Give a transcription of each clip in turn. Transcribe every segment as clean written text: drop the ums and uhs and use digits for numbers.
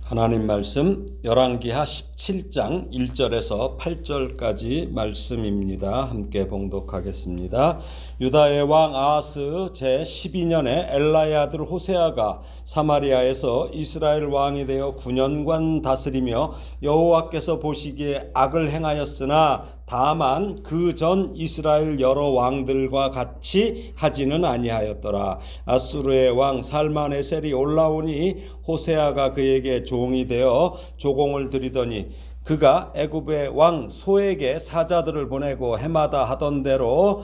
하나님 말씀 열왕기하 17장 1절에서 8절까지 말씀입니다. 함께 봉독하겠습니다. 유다의 왕 아하스 제12년에 엘라의 아들 호세아가 사마리아에서 이스라엘 왕이 되어 9년간 다스리며 여호와께서 보시기에 악을 행하였으나 다만 그 전 이스라엘 여러 왕들과 같이 하지는 아니하였더라. 아수르의 왕 살마네셀이 올라오니 호세아가 그에게 종이 되어 조공을 드리더니 그가 애굽의 왕 소에게 사자들을 보내고 해마다 하던 대로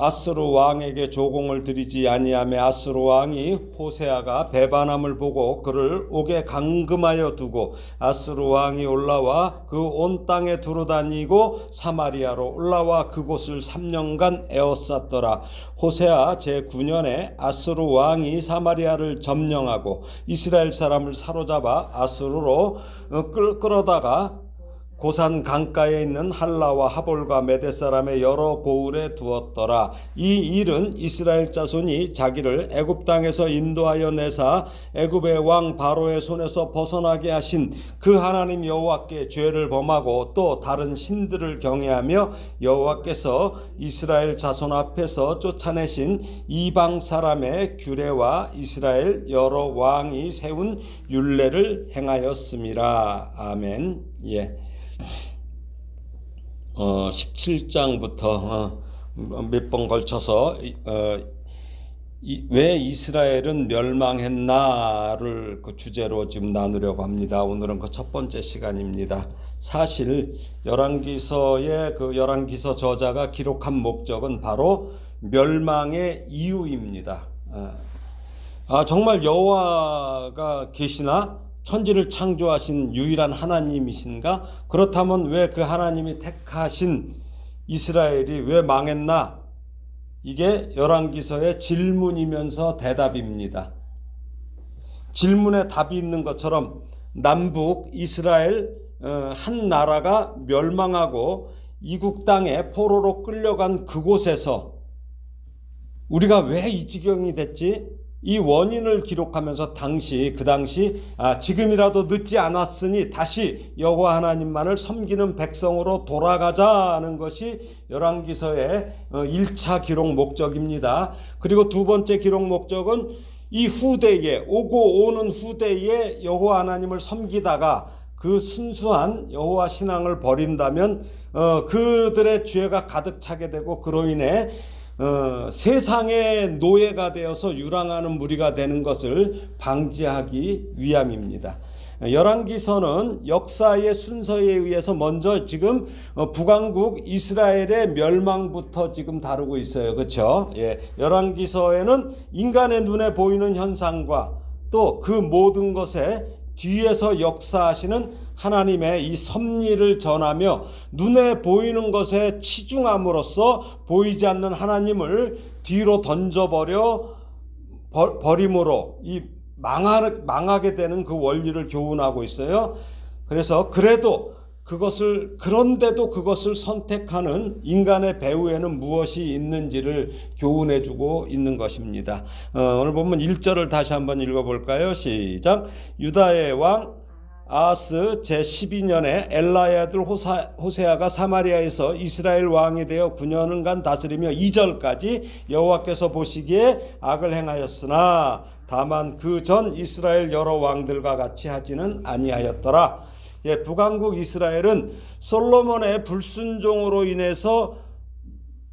아수르 왕에게 조공을 드리지 아니하며 아수르 왕이 호세아가 배반함을 보고 그를 옥에 감금하여 두고 아수르 왕이 올라와 그 온 땅에 두루다니고 사마리아로 올라와 그곳을 3년간 에워쌌더라. 호세아 제9년에 아수르 왕이 사마리아를 점령하고 이스라엘 사람을 사로잡아 아수르로 끌어다가 고산 강가에 있는 할라와 하볼과 메대 사람의 여러 고을에 두었더라. 이 일은 이스라엘 자손이 자기를 애굽 땅에서 인도하여 내사 애굽의 왕 바로의 손에서 벗어나게 하신 그 하나님 여호와께 죄를 범하고 또 다른 신들을 경외하며 여호와께서 이스라엘 자손 앞에서 쫓아내신 이방 사람의 규례와 이스라엘 여러 왕이 세운 율례를 행하였음이라. 아멘. 17장부터 몇 번 걸쳐서 왜 이스라엘은 멸망했나를 그 주제로 지금 나누려고 합니다. 오늘은 그 첫 번째 시간입니다. 사실 열왕기서의 그 열왕기서 저자가 기록한 목적은 바로 멸망의 이유입니다. 정말 여호와가 계시나? 천지를 창조하신 유일한 하나님이신가? 그렇다면 왜 그 하나님이 택하신 이스라엘이 왜 망했나? 이게 열왕기서의 질문이면서 대답입니다. 질문에 답이 있는 것처럼 남북 이스라엘 한 나라가 멸망하고 이국 땅에 포로로 끌려간 그곳에서 우리가 왜 이 지경이 됐지? 이 원인을 기록하면서 그 당시 지금이라도 늦지 않았으니 다시 여호와 하나님만을 섬기는 백성으로 돌아가자는 것이 열왕기서의 1차 기록 목적입니다. 그리고 두 번째 기록 목적은 이 후대에 오고 오는 후대에 여호와 하나님을 섬기다가 그 순수한 여호와 신앙을 버린다면 그들의 죄가 가득 차게 되고 그로 인해 세상의 노예가 되어서 유랑하는 무리가 되는 것을 방지하기 위함입니다. 열왕기서는 역사의 순서에 의해서 먼저 지금 북왕국 이스라엘의 멸망부터 지금 다루고 있어요. 그렇죠? 열왕기서에는 인간의 눈에 보이는 현상과 또 그 모든 것에 뒤에서 역사하시는 하나님의 이 섭리를 전하며 눈에 보이는 것에 치중함으로써 보이지 않는 하나님을 뒤로 던져버려 버림으로 이 망하게 되는 그 원리를 교훈하고 있어요. 그래서 그런데도 그것을 선택하는 인간의 배후에는 무엇이 있는지를 교훈해주고 있는 것입니다. 오늘 본문 1절을 다시 한번 읽어볼까요? 시작. 유다의 왕 아하스 제12년에 엘라의 아들 호세아가 사마리아에서 이스라엘 왕이 되어 9년간 다스리며 2절까지 여호와께서 보시기에 악을 행하였으나 다만 그 전 이스라엘 여러 왕들과 같이 하지는 아니하였더라. 북왕국 이스라엘은 솔로몬의 불순종으로 인해서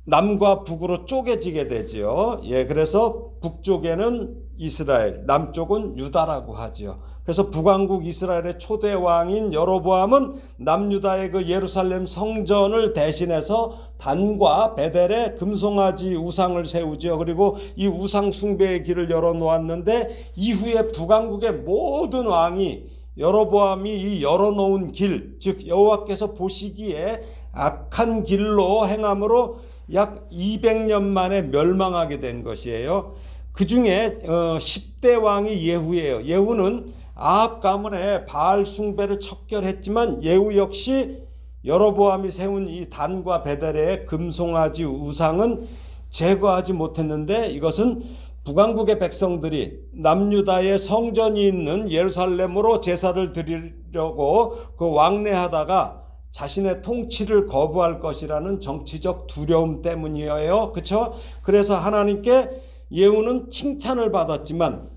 남과 북으로 쪼개지게 되지요. 그래서 북쪽에는 이스라엘, 남쪽은 유다라고 하죠. 그래서 북왕국 이스라엘의 초대 왕인 여로보암은 남유다의 그 예루살렘 성전을 대신해서 단과 베델에 금송아지 우상을 세우죠. 그리고 이 우상 숭배의 길을 열어놓았는데 이후에 북왕국의 모든 왕이 여로보암이 이 열어놓은 길, 즉 여호와께서 보시기에 악한 길로 행함으로 약 200년 만에 멸망하게 된 것이에요. 그 중에 10대 왕이 예후예요. 예후는 아합 가문의 바알 숭배를 척결했지만 예후 역시 여로보암이 세운 이 단과 베델의 금송아지 우상은 제거하지 못했는데 이것은 북왕국의 백성들이 남유다의 성전이 있는 예루살렘으로 제사를 드리려고 그 왕래하다가 자신의 통치를 거부할 것이라는 정치적 두려움 때문이에요. 그렇죠? 그래서 하나님께 예후는 칭찬을 받았지만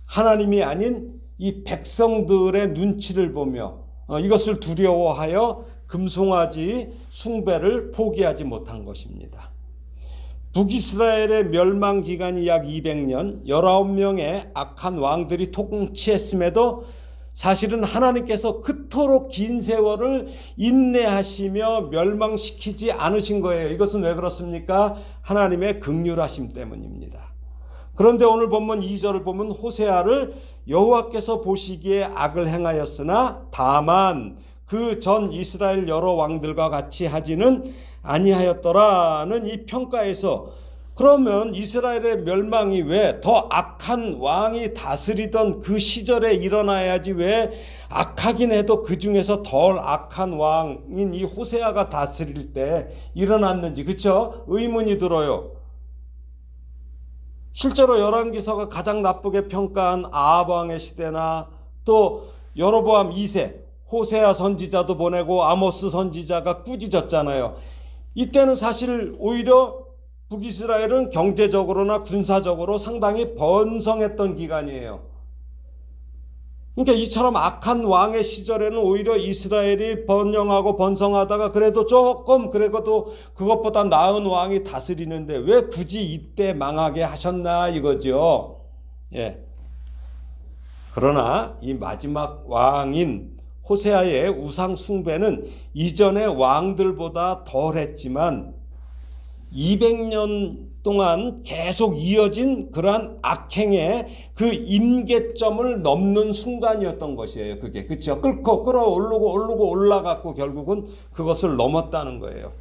하나님이 아닌 이 백성들의 눈치를 보며 이것을 두려워하여 금송아지 숭배를 포기하지 못한 것입니다. 북이스라엘의 멸망 기간이 약 200년, 19명의 악한 왕들이 통치했음에도 사실은 하나님께서 그토록 긴 세월을 인내하시며 멸망시키지 않으신 거예요. 이것은 왜 그렇습니까? 하나님의 긍휼하심 때문입니다. 그런데 오늘 본문 2절을 보면 호세아를 여호와께서 보시기에 악을 행하였으나 다만 그 전 이스라엘 여러 왕들과 같이 하지는 아니하였더라는 이 평가에서 그러면 이스라엘의 멸망이 왜 더 악한 왕이 다스리던 그 시절에 일어나야지 왜 악하긴 해도 그 중에서 덜 악한 왕인 이 호세아가 다스릴 때 일어났는지 그렇죠? 의문이 들어요. 실제로 열왕기서가 가장 나쁘게 평가한 아합 왕의 시대나 또 여로보암 2세 호세아 선지자도 보내고 아모스 선지자가 꾸짖었잖아요. 이때는 사실 오히려 북이스라엘은 경제적으로나 군사적으로 상당히 번성했던 기간이에요. 그러니까 이처럼 악한 왕의 시절에는 오히려 이스라엘이 번영하고 번성하다가 그래도 조금 그래도 그것보다 나은 왕이 다스리는데 왜 굳이 이때 망하게 하셨나 이거죠. 예. 그러나 이 마지막 왕인 호세아의 우상 숭배는 이전의 왕들보다 덜했지만 200년 동안 계속 이어진 그러한 악행의 그 임계점을 넘는 순간이었던 것이에요. 그게 그렇죠. 끓고 끌어오르고 올라갔고 결국은 그것을 넘었다는 거예요.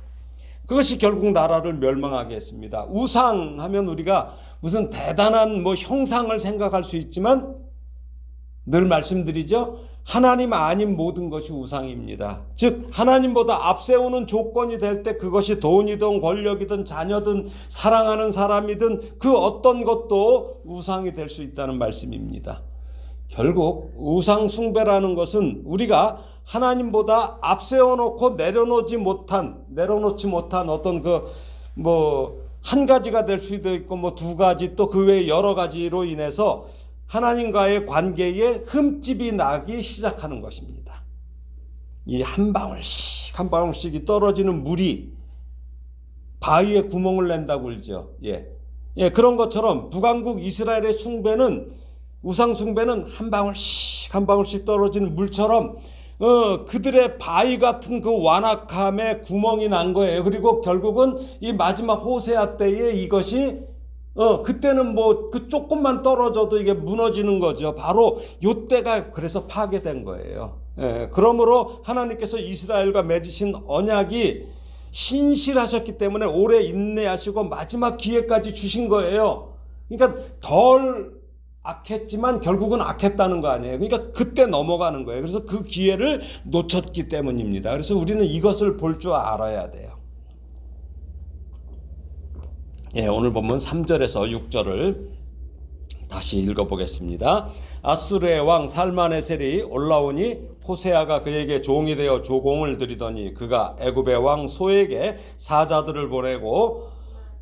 그것이 결국 나라를 멸망하게 했습니다. 우상하면 우리가 무슨 대단한 형상을 생각할 수 있지만 늘 말씀드리죠. 하나님 아닌 모든 것이 우상입니다. 즉 하나님보다 앞세우는 조건이 될 때 그것이 돈이든 권력이든 자녀든 사랑하는 사람이든 그 어떤 것도 우상이 될 수 있다는 말씀입니다. 결국 우상 숭배라는 것은 우리가 하나님보다 앞세워놓고 내려놓지 못한 어떤 한 가지가 될 수도 있고 두 가지 또 그 외에 여러 가지로 인해서 하나님과의 관계에 흠집이 나기 시작하는 것입니다. 이 한 방울씩이 떨어지는 물이 바위에 구멍을 낸다고 그러죠. 예, 그런 것처럼 북왕국 이스라엘의 우상 숭배는 한 방울씩 떨어지는 물처럼 그들의 바위 같은 그 완악함에 구멍이 난 거예요. 그리고 결국은 이 마지막 호세아 때에 이것이 그때는 그 조금만 떨어져도 이게 무너지는 거죠. 바로 요때가 그래서 파괴된 거예요. 예, 그러므로 하나님께서 이스라엘과 맺으신 언약이 신실하셨기 때문에 오래 인내하시고 마지막 기회까지 주신 거예요. 그러니까 덜 악했지만 결국은 악했다는 거 아니에요. 그러니까 그때 넘어가는 거예요. 그래서 그 기회를 놓쳤기 때문입니다. 그래서 우리는 이것을 볼 줄 알아야 돼요. 예, 오늘 본문 3절에서 6절을 다시 읽어보겠습니다. 아수르의 왕 살마네셀이 올라오니 호세아가 그에게 종이 되어 조공을 드리더니 그가 애굽의 왕 소에게 사자들을 보내고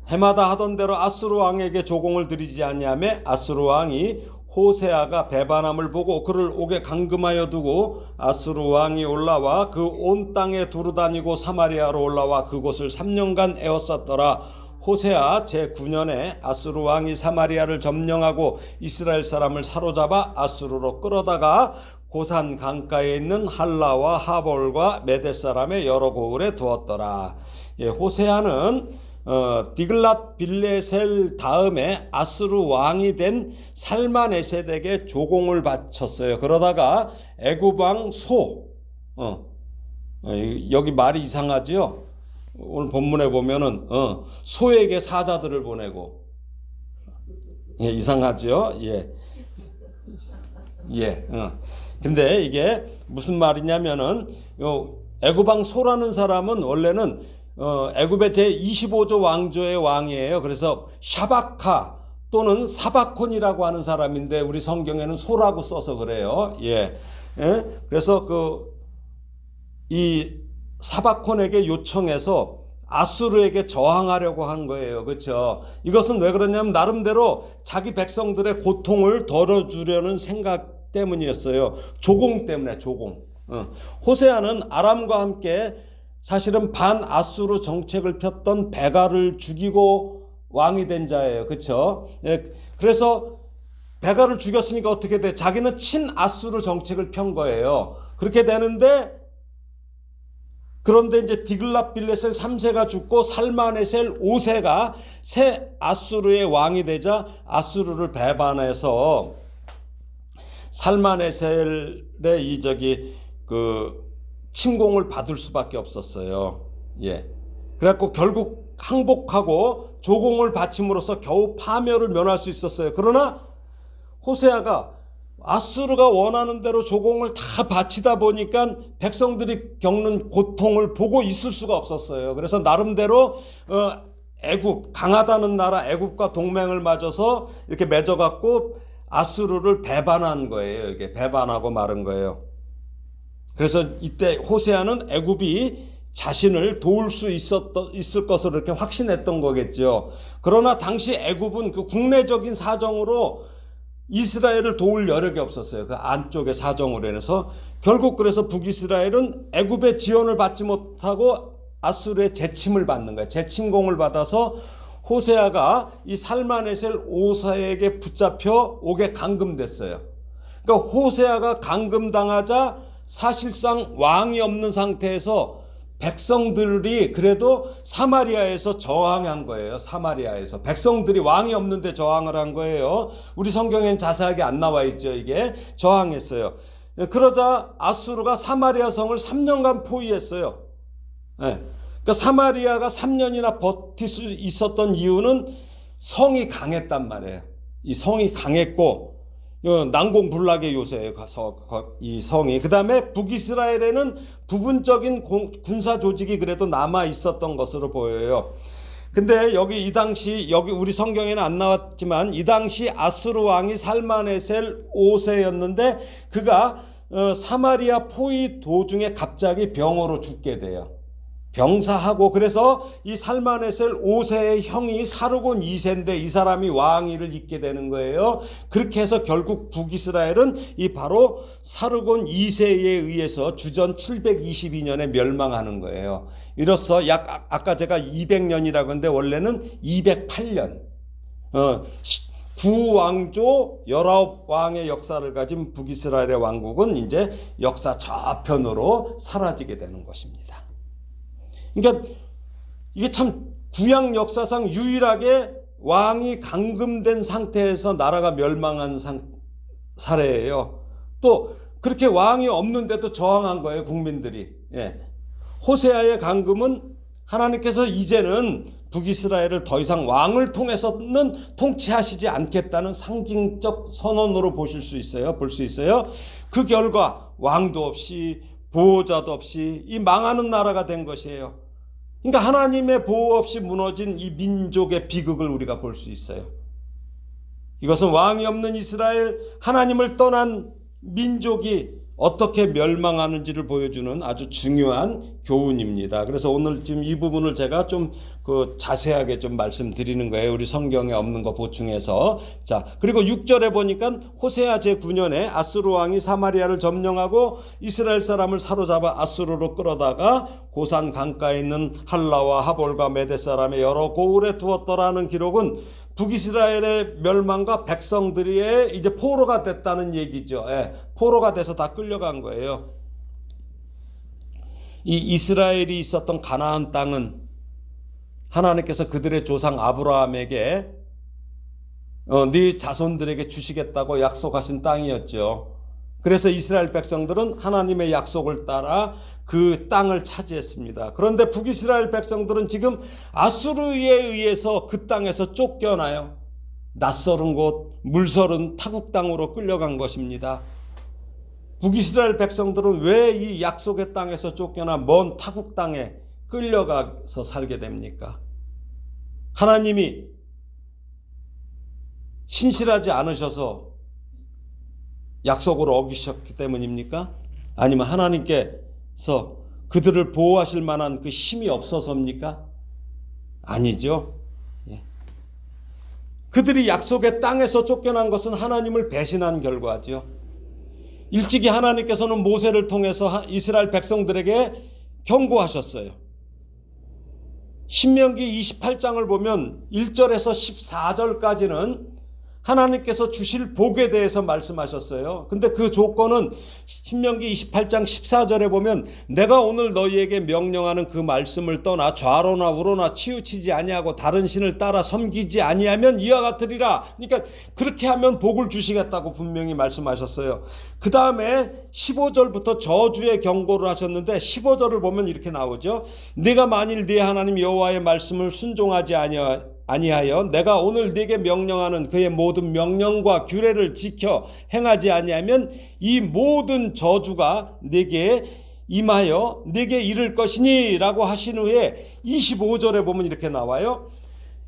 해마다 하던 대로 아수르 왕에게 조공을 드리지 아니하매 아수르 왕이 호세아가 배반함을 보고 그를 옥에 감금하여 두고 아수르 왕이 올라와 그 온 땅에 두루다니고 사마리아로 올라와 그곳을 3년간 에워쌌더라. 호세아 제9년에 아수르 왕이 사마리아를 점령하고 이스라엘 사람을 사로잡아 아수르로 끌어다가 고산 강가에 있는 할라와 하볼과 메대 사람의 여러 고을에 두었더라. 예, 호세아는 디글랏 빌레셀 다음에 아수르 왕이 된 살마네셀에게 조공을 바쳤어요. 그러다가 애굽 왕 여기 말이 이상하죠. 오늘 본문에 보면은 소에게 사자들을 보내고 이상하죠. 근데 이게 무슨 말이냐면은 애굽 왕 소라는 사람은 원래는 애굽의 제25조 왕조의 왕이에요. 그래서 샤바카 또는 사바콘이라고 하는 사람인데 우리 성경에는 소라고 써서 그래요. 예. 예? 그래서 이 사바콘에게 요청해서 아수르에게 저항하려고 한 거예요. 그렇죠? 이것은 왜 그러냐면 나름대로 자기 백성들의 고통을 덜어주려는 생각 때문이었어요. 조공 때문에, 조공. 호세아는 아람과 함께 사실은 반아수르 정책을 폈던 베가를 죽이고 왕이 된 자예요. 그렇죠? 예, 그래서 베가를 죽였으니까 어떻게 돼? 자기는 친아수르 정책을 편 거예요. 그렇게 되는데 그런데 이제 디글랏빌레셀 3세가 죽고 살마네셀 5세가 새 아수르의 왕이 되자 아수르를 배반해서 살마네셀의 침공을 받을 수밖에 없었어요. 예. 그래갖고 결국 항복하고 조공을 바침으로써 겨우 파멸을 면할 수 있었어요. 그러나 호세아가 아수르가 원하는 대로 조공을 다 바치다 보니까 백성들이 겪는 고통을 보고 있을 수가 없었어요. 그래서 나름대로 애굽, 강하다는 나라 애굽과 동맹을 맺어서 이렇게 맺어갖고 아수르를 배반한 거예요. 이게 배반하고 마른 거예요. 그래서 이때 호세아는 애굽이 자신을 도울 수 있을 것으로 이렇게 확신했던 거겠죠. 그러나 당시 애굽은 그 국내적인 사정으로 이스라엘을 도울 여력이 없었어요. 그 안쪽의 사정으로 인해서 결국 그래서 북이스라엘은 애굽의 지원을 받지 못하고 아수르의 재침을 받는 거예요. 재침공을 받아서 호세아가 이 살마네셀 5세에게 붙잡혀 옥에 감금됐어요. 그러니까 호세아가 감금당하자 사실상 왕이 없는 상태에서 백성들이 그래도 사마리아에서 저항한 거예요. 사마리아에서 백성들이 왕이 없는데 저항을 한 거예요. 우리 성경엔 자세하게 안 나와 있죠. 이게 저항했어요. 그러자 아수르가 사마리아 성을 3년간 포위했어요. 네. 그러니까 사마리아가 3년이나 버틸 수 있었던 이유는 성이 강했단 말이에요. 이 성이 강했고 난공불락의 요새에 가서 이 성이 그 다음에 북이스라엘에는 부분적인 군사 조직이 그래도 남아 있었던 것으로 보여요. 근데 이 당시 우리 성경에는 안 나왔지만 이 당시 아수르 왕이 살마네셀 5세였는데 그가 사마리아 포위 도중에 갑자기 병으로 죽게 돼요. 병사하고 그래서 이 살마네셀 5세의 형이 사르곤 2세인데 이 사람이 왕위를 잇게 되는 거예요. 그렇게 해서 결국 북이스라엘은 이 바로 사르곤 2세에 의해서 주전 722년에 멸망하는 거예요. 이로써 아까 제가 200년이라고 했는데 원래는 208년 9왕조 19왕의 역사를 가진 북이스라엘의 왕국은 이제 역사 저편으로 사라지게 되는 것입니다. 그러니까 이게 참 구약 역사상 유일하게 왕이 감금된 상태에서 나라가 멸망한 사례예요. 또 그렇게 왕이 없는데도 저항한 거예요, 국민들이. 예. 호세아의 감금은 하나님께서 이제는 북이스라엘을 더 이상 왕을 통해서는 통치하시지 않겠다는 상징적 선언으로 볼 수 있어요. 그 결과 왕도 없이 보호자도 없이 이 망하는 나라가 된 것이에요. 그러니까 하나님의 보호 없이 무너진 이 민족의 비극을 우리가 볼 수 있어요. 이것은 왕이 없는 이스라엘, 하나님을 떠난 민족이 어떻게 멸망하는지를 보여주는 아주 중요한 교훈입니다. 그래서 오늘 지금 이 부분을 제가 좀 자세하게 좀 말씀드리는 거예요. 우리 성경에 없는 거 보충해서. 자, 그리고 6절에 보니까 호세아 제9년에 아수르 왕이 사마리아를 점령하고 이스라엘 사람을 사로잡아 아수르로 끌어다가 고산 강가에 있는 할라와 하볼과 메대 사람의 여러 고을에 두었더라는 기록은 북이스라엘의 멸망과 백성들이 이제 포로가 됐다는 얘기죠. 예, 포로가 돼서 다 끌려간 거예요. 이 이스라엘이 있었던 가나안 땅은 하나님께서 그들의 조상 아브라함에게 네 자손들에게 주시겠다고 약속하신 땅이었죠. 그래서 이스라엘 백성들은 하나님의 약속을 따라 그 땅을 차지했습니다. 그런데 북이스라엘 백성들은 지금 아수르에 의해서 그 땅에서 쫓겨나요. 낯설은 곳, 물설은 타국 땅으로 끌려간 것입니다. 북이스라엘 백성들은 왜 이 약속의 땅에서 쫓겨나 먼 타국 땅에 끌려가서 살게 됩니까? 하나님이 신실하지 않으셔서 약속을 어기셨기 때문입니까? 아니면 하나님께서 그들을 보호하실 만한 그 힘이 없어서입니까? 아니죠. 그들이 약속의 땅에서 쫓겨난 것은 하나님을 배신한 결과죠. 일찍이 하나님께서는 모세를 통해서 이스라엘 백성들에게 경고하셨어요. 신명기 28장을 보면 1절에서 14절까지는 하나님께서 주실 복에 대해서 말씀하셨어요. 근데 그 조건은 신명기 28장 14절에 보면 내가 오늘 너희에게 명령하는 그 말씀을 떠나 좌로나 우로나 치우치지 아니하고 다른 신을 따라 섬기지 아니하면 이와 같으리라. 그러니까 그렇게 하면 복을 주시겠다고 분명히 말씀하셨어요. 그 다음에 15절부터 저주의 경고를 하셨는데 15절을 보면 이렇게 나오죠. 네가 만일 네 하나님 여호와의 말씀을 순종하지 아니하여 내가 오늘 네게 명령하는 그의 모든 명령과 규례를 지켜 행하지 아니하면 이 모든 저주가 네게 임하여 네게 이를 것이니 라고 하신 후에 25절에 보면 이렇게 나와요.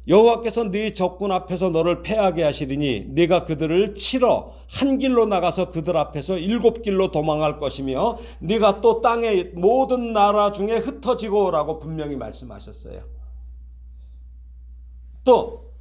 여호와께서 네 적군 앞에서 너를 패하게 하시리니 네가 그들을 치러 한 길로 나가서 그들 앞에서 7길로 도망할 것이며 네가 또 땅의 모든 나라 중에 흩어지고 라고 분명히 말씀하셨어요. 또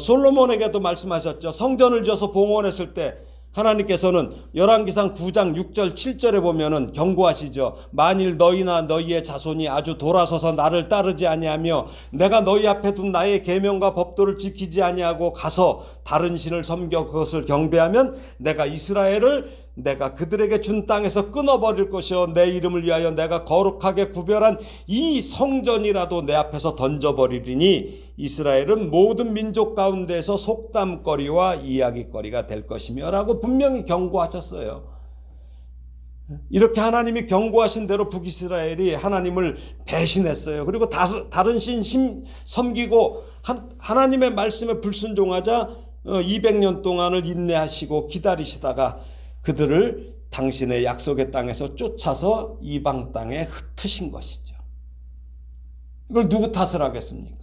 솔로몬에게도 말씀하셨죠. 성전을 지어서 봉헌했을 때 하나님께서는 열왕기상 9장 6절 7절에 보면은 경고하시죠. 만일 너희나 너희의 자손이 아주 돌아서서 나를 따르지 아니하며 내가 너희 앞에 둔 나의 계명과 법도를 지키지 아니하고 가서 다른 신을 섬겨 그것을 경배하면 내가 이스라엘을 내가 그들에게 준 땅에서 끊어버릴 것이요 내 이름을 위하여 내가 거룩하게 구별한 이 성전이라도 내 앞에서 던져버리리니 이스라엘은 모든 민족 가운데서 속담거리와 이야기거리가 될 것이며 라고 분명히 경고하셨어요. 이렇게 하나님이 경고하신 대로 북이스라엘이 하나님을 배신했어요. 그리고 다른 신 섬기고 하나님의 말씀에 불순종하자 200년 동안을 인내하시고 기다리시다가 그들을 당신의 약속의 땅에서 쫓아서 이방 땅에 흩으신 것이죠. 이걸 누구 탓을 하겠습니까?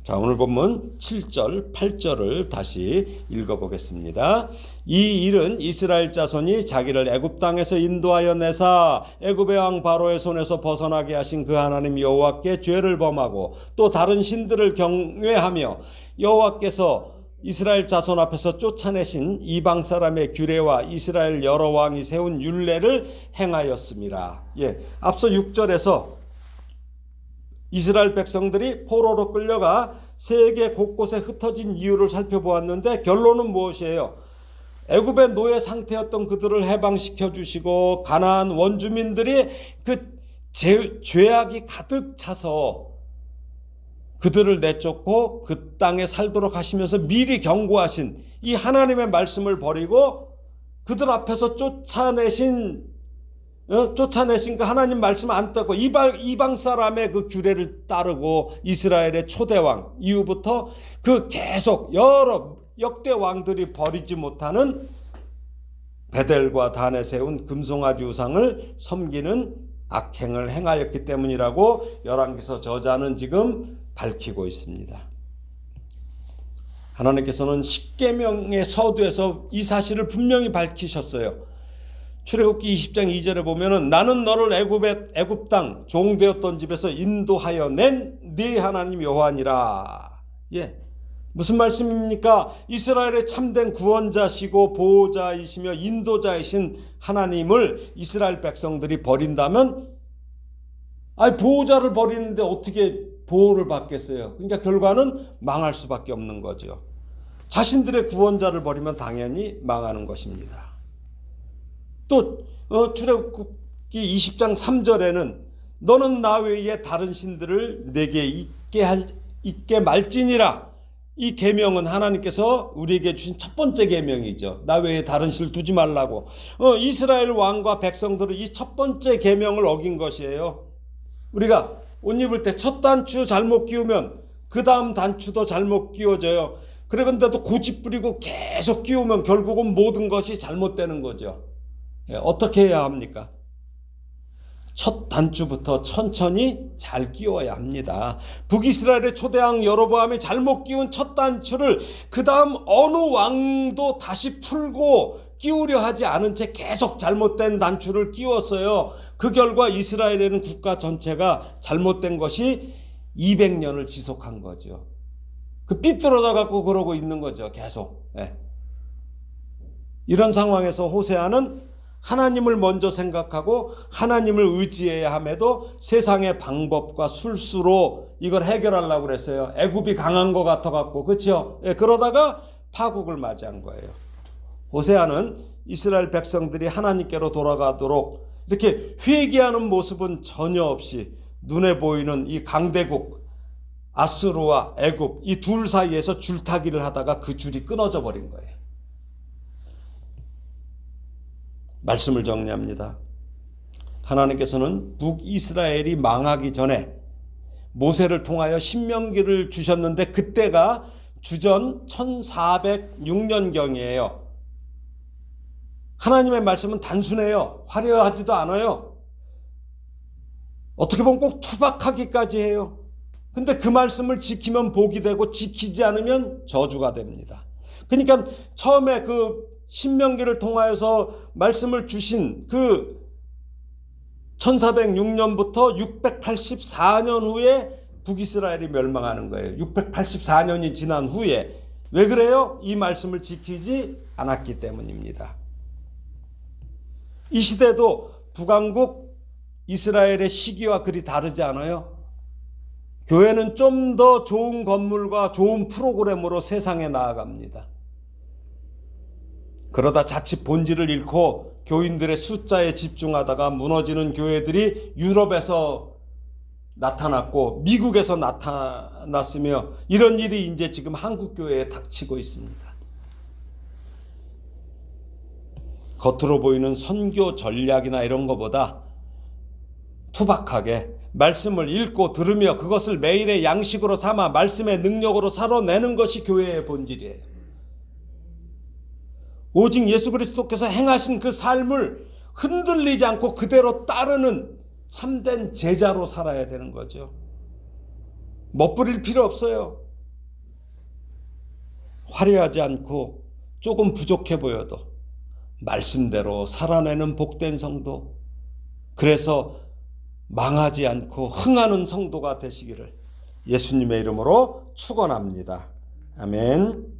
자, 오늘 본문 7절, 8절을 다시 읽어보겠습니다. 이 일은 이스라엘 자손이 자기를 애굽 땅에서 인도하여 내사 애굽의 왕 바로의 손에서 벗어나게 하신 그 하나님 여호와께 죄를 범하고 또 다른 신들을 경외하며 여호와께서 이스라엘 자손 앞에서 쫓아내신 이방 사람의 규례와 이스라엘 여러 왕이 세운 율례를 행하였습니다. 앞서 6절에서 이스라엘 백성들이 포로로 끌려가 세계 곳곳에 흩어진 이유를 살펴보았는데 결론은 무엇이에요? 애굽의 노예 상태였던 그들을 해방시켜 주시고 가나안 원주민들이 그 죄악이 가득 차서 그들을 내쫓고 그 땅에 살도록 하시면서 미리 경고하신 이 하나님의 말씀을 버리고 그들 앞에서 쫓아내신 그 하나님 말씀 안 따고 이방 사람의 그 규례를 따르고 이스라엘의 초대왕 이후부터 그 계속 여러 역대 왕들이 버리지 못하는 베델과 단에 세운 금송아지 우상을 섬기는 악행을 행하였기 때문이라고 열왕기서 저자는 지금 밝히고 있습니다. 하나님께서는 십계명의 서두에서 이 사실을 분명히 밝히셨어요. 출애굽기 20장 2절에 보면은 나는 너를 애굽 땅 종되었던 집에서 인도하여 낸 네 하나님 여호와니라. 무슨 말씀입니까? 이스라엘의 참된 구원자시고 보호자이시며 인도자이신 하나님을 이스라엘 백성들이 버린다면 보호자를 버리는데 어떻게 보호를 받겠어요? 그러니까 결과는 망할 수밖에 없는 거죠. 자신들의 구원자를 버리면 당연히 망하는 것입니다. 또 출애굽기 20장 3절에는 너는 나 외에 다른 신들을 내게 있게 말지니라. 이 계명은 하나님께서 우리에게 주신 첫 번째 계명이죠. 나 외에 다른 신을 두지 말라고. 이스라엘 왕과 백성들은 이 첫 번째 계명을 어긴 것이에요. 우리가 옷 입을 때 첫 단추 잘못 끼우면 그 다음 단추도 잘못 끼워져요. 그런데도 고집 부리고 계속 끼우면 결국은 모든 것이 잘못되는 거죠. 어떻게 해야 합니까? 첫 단추부터 천천히 잘 끼워야 합니다. 북이스라엘의 초대왕 여로보암이 잘못 끼운 첫 단추를 그 다음 어느 왕도 다시 풀고 끼우려 하지 않은 채 계속 잘못된 단추를 끼웠어요. 그 결과 이스라엘에는 국가 전체가 잘못된 것이 200년을 지속한 거죠. 그 삐뚤어져 갖고 그러고 있는 거죠. 계속. 네. 이런 상황에서 호세아는 하나님을 먼저 생각하고 하나님을 의지해야 함에도 세상의 방법과 술수로 이걸 해결하려고 그랬어요. 애굽이 강한 것 같아 갖고. 그렇죠? 예, 그러다가 파국을 맞이한 거예요. 호세아는 이스라엘 백성들이 하나님께로 돌아가도록 이렇게 회개하는 모습은 전혀 없이 눈에 보이는 이 강대국 아수르와 애굽 이 둘 사이에서 줄타기를 하다가 그 줄이 끊어져 버린 거예요. 말씀을 정리합니다. 하나님께서는 북이스라엘이 망하기 전에 모세를 통하여 신명기를 주셨는데 그때가 주전 1406년경이에요. 하나님의 말씀은 단순해요. 화려하지도 않아요. 어떻게 보면 꼭 투박하기까지 해요. 근데 그 말씀을 지키면 복이 되고 지키지 않으면 저주가 됩니다. 그러니까 처음에 그 신명기를 통하여서 말씀을 주신 그 1406년부터 684년 후에 북이스라엘이 멸망하는 거예요. 684년이 지난 후에. 왜 그래요? 이 말씀을 지키지 않았기 때문입니다. 이 시대도 북왕국 이스라엘의 시기와 그리 다르지 않아요? 교회는 좀 더 좋은 건물과 좋은 프로그램으로 세상에 나아갑니다. 그러다 자칫 본질을 잃고 교인들의 숫자에 집중하다가 무너지는 교회들이 유럽에서 나타났고 미국에서 나타났으며 이런 일이 이제 지금 한국 교회에 닥치고 있습니다. 겉으로 보이는 선교 전략이나 이런 것보다 투박하게 말씀을 읽고 들으며 그것을 매일의 양식으로 삼아 말씀의 능력으로 살아내는 것이 교회의 본질이에요. 오직 예수 그리스도께서 행하신 그 삶을 흔들리지 않고 그대로 따르는 참된 제자로 살아야 되는 거죠. 멋부릴 필요 없어요. 화려하지 않고 조금 부족해 보여도 말씀대로 살아내는 복된 성도, 그래서 망하지 않고 흥하는 성도가 되시기를 예수님의 이름으로 축원합니다. 아멘.